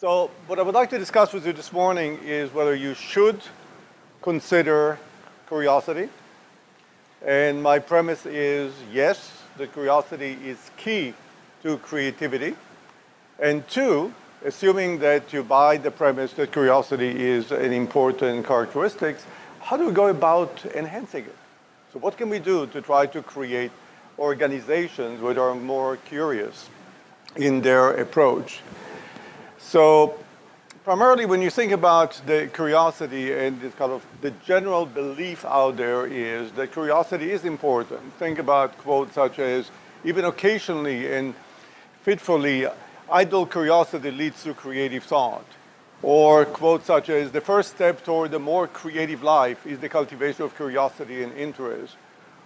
So what I would like to discuss with you this morning is whether you should consider curiosity. And my premise is yes, that curiosity is key to creativity. And two, assuming that you buy the premise that curiosity is an important characteristic, how do we go about enhancing it? So what can we do to try to create organizations that are more curious in their approach? So primarily when you think about the curiosity and this kind of the general belief out there is that curiosity is important. Think about quotes such as, even occasionally and fitfully, idle curiosity leads to creative thought. Or quotes such as, the first step toward a more creative life is the cultivation of curiosity and interest.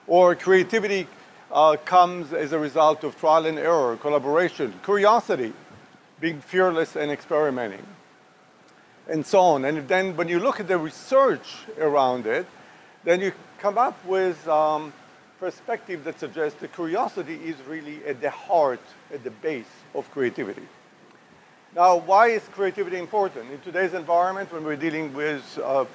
Or creativity comes as a result of trial and error, collaboration, curiosity, being fearless and experimenting, and so on. And then when you look at the research around it, then you come up with perspective that suggests that curiosity is really at the heart, at the base of creativity. Now, why is creativity important? In today's environment, when we're dealing with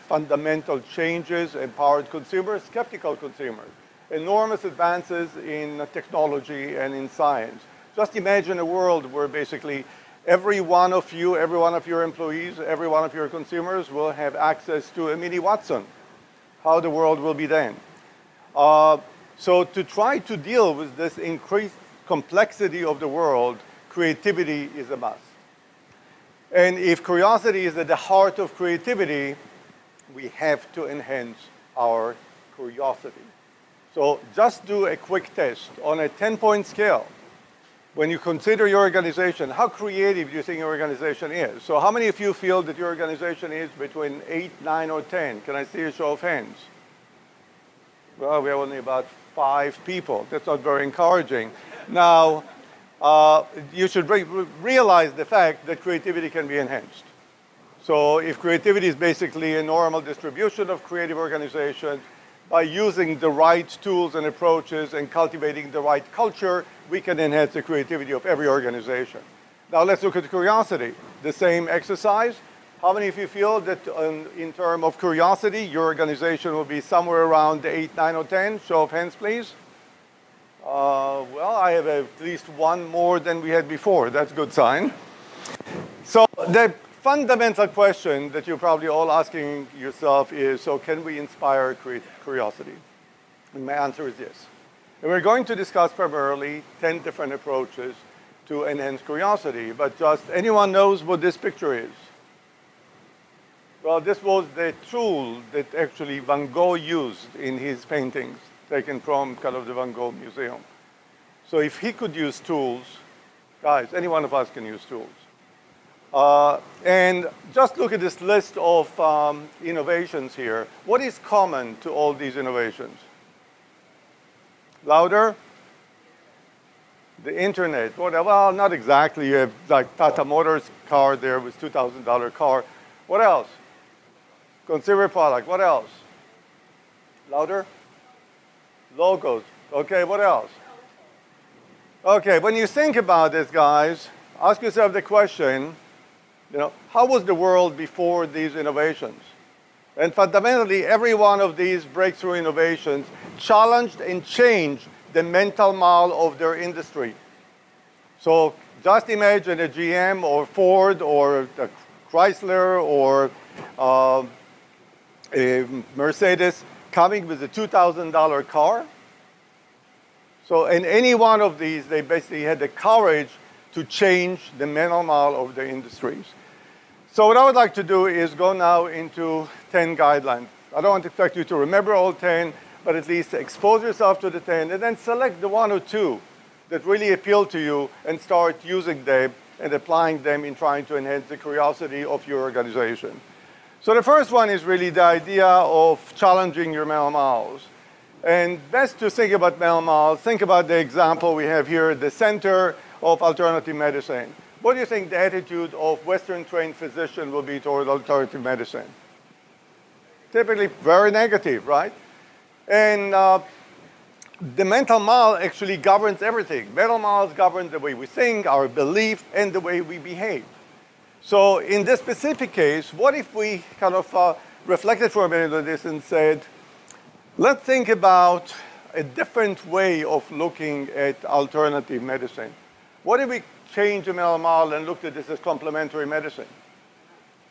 fundamental changes, empowered consumers, skeptical consumers, enormous advances in technology and in science. Just imagine a world where basically every one of you, every one of your employees, every one of your consumers will have access to a mini Watson. How the world will be then. So to try to deal with this increased complexity of the world, creativity is a must. And if curiosity is at the heart of creativity, we have to enhance our curiosity. So just do a quick test on a 10-point scale. When you consider your organization, how creative do you think your organization is? So how many of you feel that your organization is between 8, 9, or 10? Can I see a show of hands? Well, we have only about 5 people. That's not very encouraging. Now, you should realize the fact that creativity can be enhanced. So if creativity is basically a normal distribution of creative organizations, by using the right tools and approaches and cultivating the right culture, we can enhance the creativity of every organization. Now let's look at curiosity. The same exercise. How many of you feel that in terms of curiosity, your organization will be somewhere around 8, 9, or 10? Show of hands, please. Well, I have at least one more than we had before. That's a good sign. So the fundamental question that you're probably all asking yourself is, so can we inspire curiosity? And my answer is yes. And we're going to discuss primarily 10 different approaches to enhance curiosity, but just anyone knows what this picture is? Well, this was the tool that actually Van Gogh used in his paintings, taken from kind of the Van Gogh Museum. So if he could use tools, guys, any one of us can use tools. And just look at this list of innovations here. What is common to all these innovations? Louder? The internet. Well, not exactly. You have like Tata Motors car there with $2,000 car. What else? Consumer product. What else? Louder? Logos. Okay, what else? Okay, when you think about this, guys, ask yourself the question, how was the world before these innovations? And fundamentally, every one of these breakthrough innovations challenged and changed the mental model of their industry. So just imagine a GM or Ford or a Chrysler or a Mercedes coming with a $2,000 car. So in any one of these, they basically had the courage to change the mental model of their industries. So what I would like to do is go now into 10 guidelines. I don't want to expect you to remember all 10, but at least expose yourself to the 10, and then select the 1 or 2 that really appeal to you and start using them and applying them in trying to enhance the curiosity of your organization. So the first one is really the idea of challenging your mental models. And best to think about mental models, think about the example we have here at the Center of Alternative Medicine. What do you think the attitude of Western-trained physician will be toward alternative medicine? Typically very negative, right? And the mental model actually governs everything. Mental models govern the way we think, our belief, and the way we behave. So in this specific case, what if we kind of reflected for a minute on this and said, let's think about a different way of looking at alternative medicine. What if we change the mental model and looked at this as complementary medicine?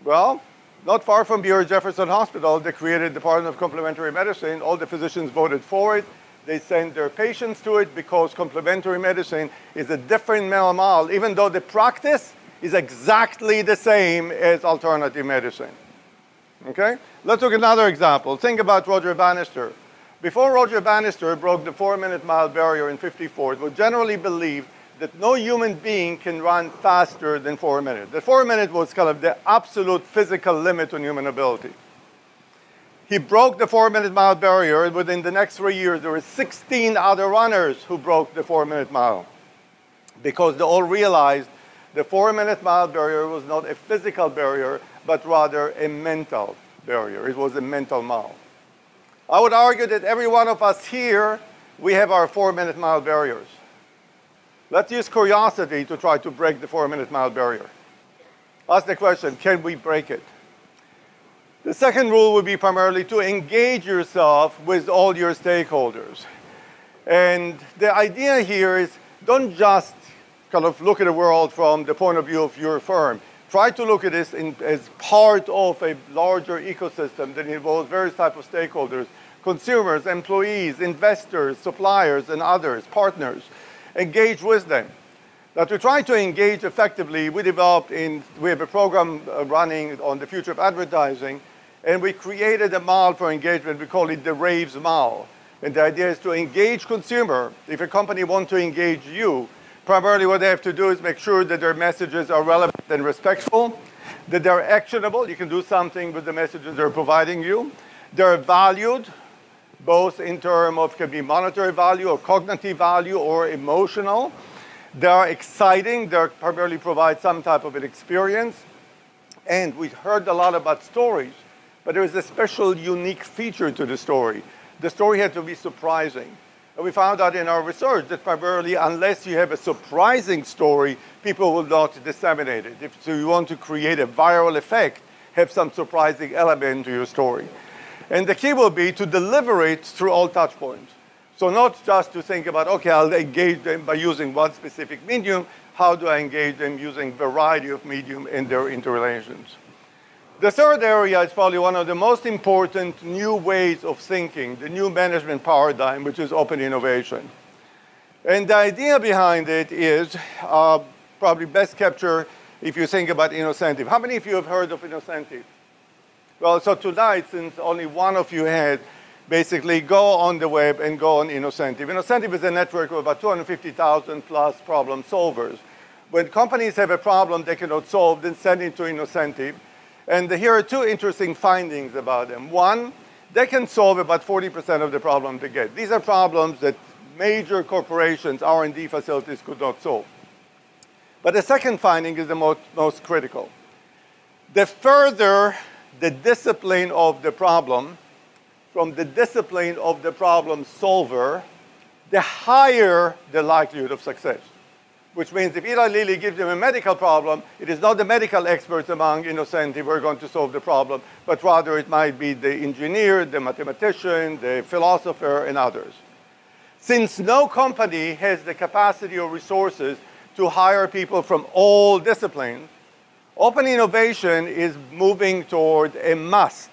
Well, not far from here, Jefferson Hospital, they created the Department of Complementary Medicine. All the physicians voted for it. They sent their patients to it because complementary medicine is a different mental model, even though the practice is exactly the same as alternative medicine. Okay? Let's look at another example. Think about Roger Bannister. Before Roger Bannister broke the 4-minute mile barrier in '54, it was generally believed that no human being can run faster than 4 minutes. The 4 minute was kind of the absolute physical limit on human ability. He broke the 4-minute mile barrier, and within the next 3 years, there were 16 other runners who broke the 4-minute mile because they all realized the 4-minute mile barrier was not a physical barrier, but rather a mental barrier. It was a mental mile. I would argue that every one of us here, we have our 4-minute mile barriers. Let's use curiosity to try to break the 4-minute mile barrier. Ask the question, can we break it? The second rule would be primarily to engage yourself with all your stakeholders. And the idea here is don't just kind of look at the world from the point of view of your firm. Try to look at this as part of a larger ecosystem that involves various types of stakeholders, consumers, employees, investors, suppliers, and others, partners. Engage with them. Now, to try to engage effectively, we have a program running on the future of advertising, and we created a model for engagement. We call it the RAVES model. And the idea is to engage consumer. If a company wants to engage you, primarily what they have to do is make sure that their messages are relevant and respectful, that they're actionable. You can do something with the messages they're providing you. They're valued, both in terms of can be monetary value or cognitive value or emotional. They're exciting. They primarily provide some type of an experience. And we heard a lot about stories, but there is a special unique feature to the story. The story had to be surprising. And we found out in our research that primarily, unless you have a surprising story, people will not disseminate it. If you want to create a viral effect, have some surprising element to your story. And the key will be to deliver it through all touch points. So not just to think about, okay, I'll engage them by using one specific medium. How do I engage them using a variety of medium and their interrelations? The third area is probably one of the most important new ways of thinking, the new management paradigm, which is open innovation. And the idea behind it is probably best captured if you think about incentive. How many of you have heard of incentive? Well, so tonight, since only one of you had, basically go on the web and go on incentive. Incentive is a network of about 250,000 plus problem solvers. When companies have a problem they cannot solve, then send it to incentive. And here are two interesting findings about them. One, they can solve about 40% of the problem they get. These are problems that major corporations, R&D facilities could not solve. But the second finding is the most critical. The further the discipline of the problem from the discipline of the problem solver, the higher the likelihood of success. Which means if Eli Lilly gives them a medical problem, it is not the medical experts among incentive who are going to solve the problem, but rather it might be the engineer, the mathematician, the philosopher, and others. Since no company has the capacity or resources to hire people from all disciplines, open innovation is moving toward a must.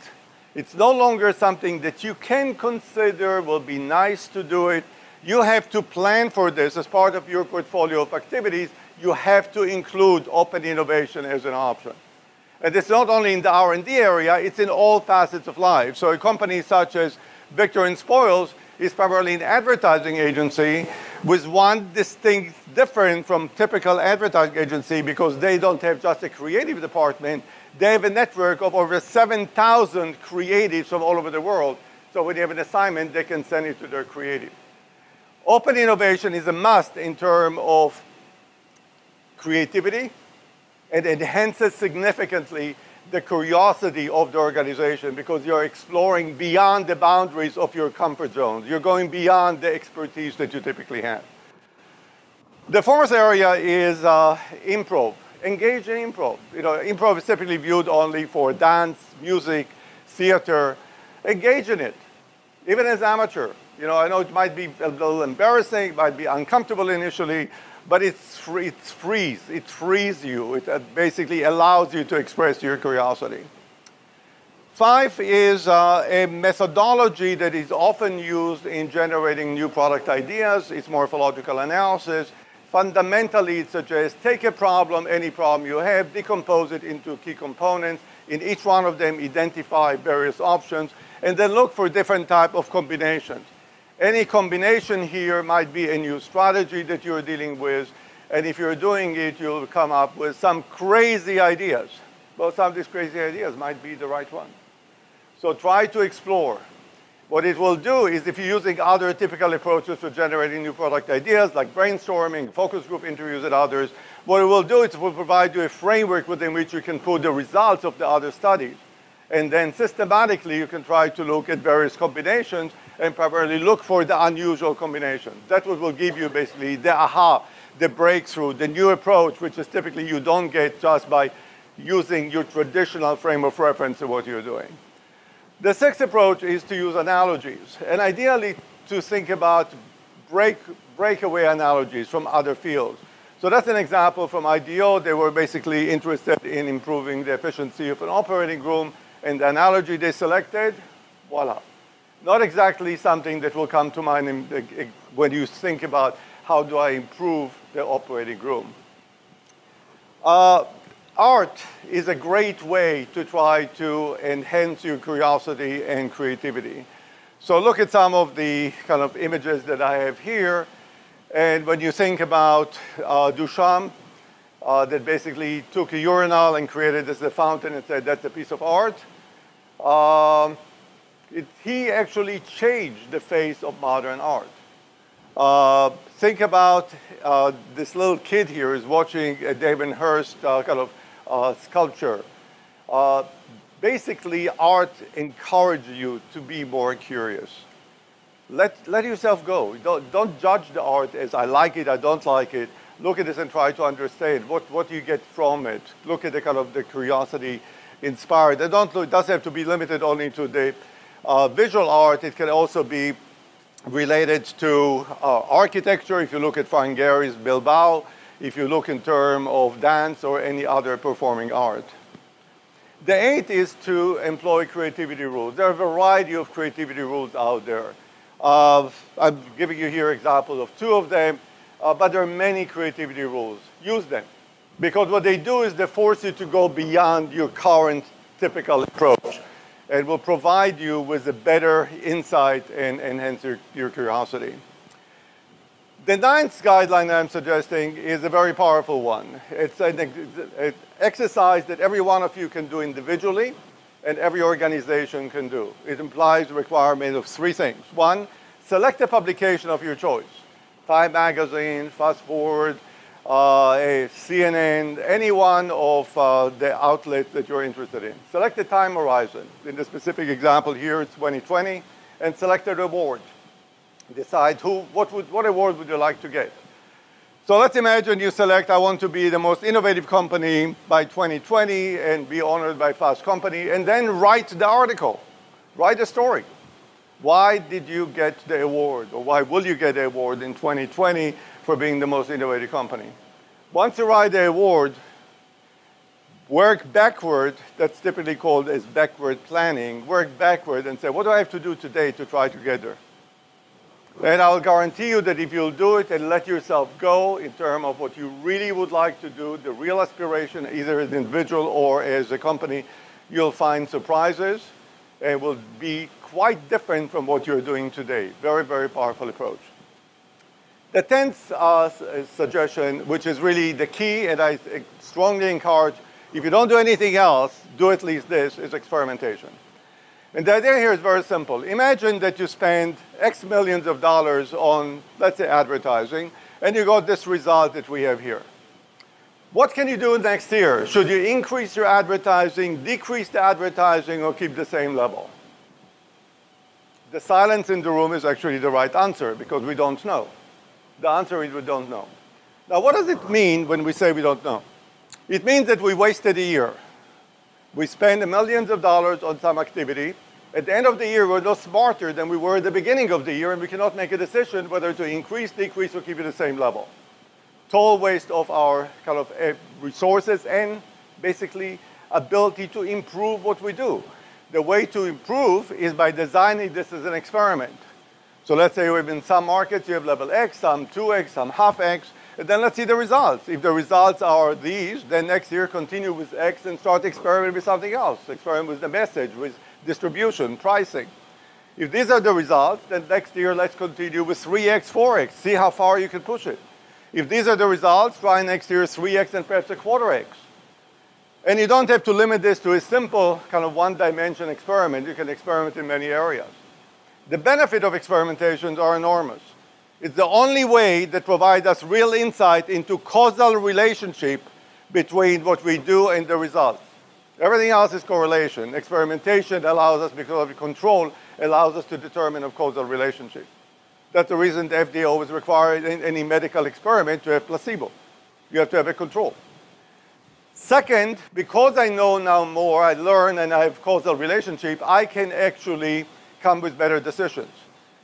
It's no longer something that you can consider will be nice to do it. You have to plan for this as part of your portfolio of activities. You have to include open innovation as an option. And it's not only in the R&D area, it's in all facets of life. So a company such as Victor and Spoils is primarily an advertising agency with one distinct different from typical advertising agency because they don't have just a creative department. They have a network of over 7,000 creatives from all over the world. So when they have an assignment, they can send it to their creative. Open innovation is a must in terms of creativity. It enhances significantly the curiosity of the organization because you're exploring beyond the boundaries of your comfort zones. You're going beyond the expertise that you typically have. The fourth area is improv. engage in improv. Improv is typically viewed only for dance, music, theater. Engage in it, even as amateur. I know it might be a little embarrassing, it might be uncomfortable initially, but it frees you. It basically allows you to express your curiosity. 5 is a methodology that is often used in generating new product ideas. It's morphological analysis. Fundamentally, it suggests take a problem, any problem you have, decompose it into key components. In each one of them, identify various options, and then look for different type of combinations. Any combination here might be a new strategy that you're dealing with, and if you're doing it, you'll come up with some crazy ideas. Well, some of these crazy ideas might be the right one. So try to explore. What it will do is, if you're using other typical approaches for generating new product ideas, like brainstorming, focus group interviews, and others, what it will do is it will provide you a framework within which you can put the results of the other studies. And then systematically, you can try to look at various combinations and primarily look for the unusual combinations. That's what will give you basically the aha, the breakthrough, the new approach, which is typically you don't get just by using your traditional frame of reference to what you're doing. The 6th approach is to use analogies, and ideally to think about breakaway analogies from other fields. So that's an example from IDEO. They were basically interested in improving the efficiency of an operating room, and the analogy they selected, voila. Not exactly something that will come to mind when you think about how do I improve the operating room. Art is a great way to try to enhance your curiosity and creativity. So look at some of the kind of images that I have here. And when you think about Duchamp, that basically took a urinal and created this as a fountain and said that's a piece of art, he actually changed the face of modern art. Think about this little kid here is watching a Damon Hirst kind of sculpture. Basically, art encourages you to be more curious. Let yourself go. Don't judge the art as I like it, I don't like it. Look at this and try to understand what you get from it. Look at the kind of the curiosity inspired. It doesn't have to be limited only to the visual art. It can also be related to architecture. If you look at Frank Gehry's Bilbao, if you look in terms of dance or any other performing art. The 8th is to employ creativity rules. There are a variety of creativity rules out there. I'm giving you here examples of 2 of them, but there are many creativity rules. Use them, because what they do is they force you to go beyond your current typical approach, and will provide you with a better insight and enhance your curiosity. The 9th guideline I'm suggesting is a very powerful one. It's an exercise that every one of you can do individually and every organization can do. It implies the requirement of 3 things. 1, select a publication of your choice. Time Magazine, Fast Forward, CNN, any one of the outlets that you're interested in. Select the time horizon. In the specific example here, it's 2020, and select an award. Decide what award would you like to get. So let's imagine you select, I want to be the most innovative company by 2020 and be honored by Fast Company, and then write the article, write a story. Why did you get the award, or why will you get the award in 2020 for being the most innovative company? Once you write the award, work backward, that's typically called as backward planning, work backward and say, what do I have to do today to try to get there? And I'll guarantee you that if you'll do it and let yourself go in terms of what you really would like to do, the real aspiration, either as an individual or as a company, you'll find surprises and will be quite different from what you're doing today. Very, very powerful approach. The 10th suggestion, which is really the key, and I strongly encourage, if you don't do anything else, do at least this, is experimentation. And the idea here is very simple. Imagine that you spend X millions of dollars on, let's say, advertising, and you got this result that we have here. What can you do next year? Should you increase your advertising, decrease the advertising, or keep the same level? The silence in the room is actually the right answer, because we don't know. The answer is we don't know. Now, what does it mean when we say we don't know? It means that we wasted a year. We spend millions of dollars on some activity. At the end of the year, we're no smarter than we were at the beginning of the year, and we cannot make a decision whether to increase, decrease, or keep it the same level. Total waste of our kind of resources and basically ability to improve what we do. The way to improve is by designing this as an experiment. So let's say in some markets you have level X, some 2X, some half X, and then let's see the results. If the results are these, then next year continue with X and start experimenting with something else. Experiment with the message, with distribution, pricing. If these are the results, then next year let's continue with 3X, 4X. See how far you can push it. If these are the results, try next year 3X and perhaps a quarter X. And you don't have to limit this to a simple kind of one-dimension experiment. You can experiment in many areas. The benefit of experimentations are enormous. It's the only way that provides us real insight into causal relationship between what we do and the results. Everything else is correlation. Experimentation allows us, because of control, allows us to determine a causal relationship. That's the reason the FDA always requires in any medical experiment to have placebo. You have to have a control. Second, because I know now more, I learn and I have causal relationship, I can actually come with better decisions.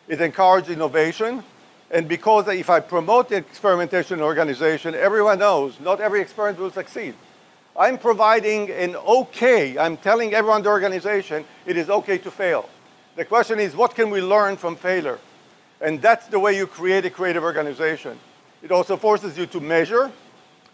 It encourages innovation, and because if I promote the experimentation organization, everyone knows not every experiment will succeed. I'm providing an okay, I'm telling everyone in the organization it is okay to fail. The question is, what can we learn from failure? And that's the way you create a creative organization. It also forces you to measure,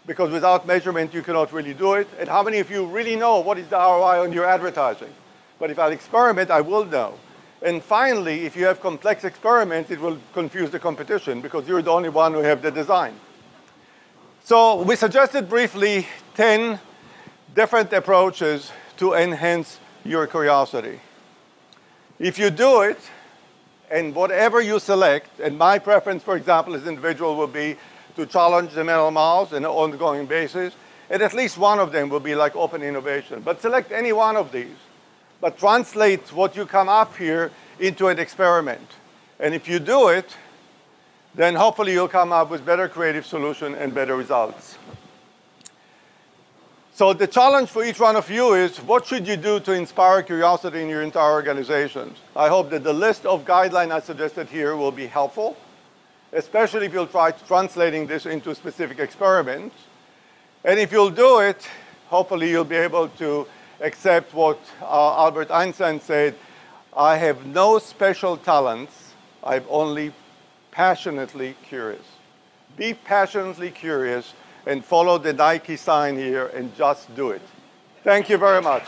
because without measurement you cannot really do it. And how many of you really know what is the ROI on your advertising? But if I experiment, I will know. And finally, if you have complex experiments, it will confuse the competition because you're the only one who have the design. So we suggested briefly 10 different approaches to enhance your curiosity. If you do it, and whatever you select, and my preference, for example, as an individual will be to challenge the mental models on an ongoing basis, and at least one of them will be like open innovation. But select any one of these, but translate what you come up here into an experiment. And if you do it, then hopefully you'll come up with better creative solution and better results. So the challenge for each one of you is, what should you do to inspire curiosity in your entire organizations? I hope that the list of guidelines I suggested here will be helpful, especially if you'll try translating this into specific experiments. And if you'll do it, hopefully you'll be able to accept what Albert Einstein said, I have no special talents, I'm only passionately curious. Be passionately curious and follow the Nike sign here and just do it. Thank you very much.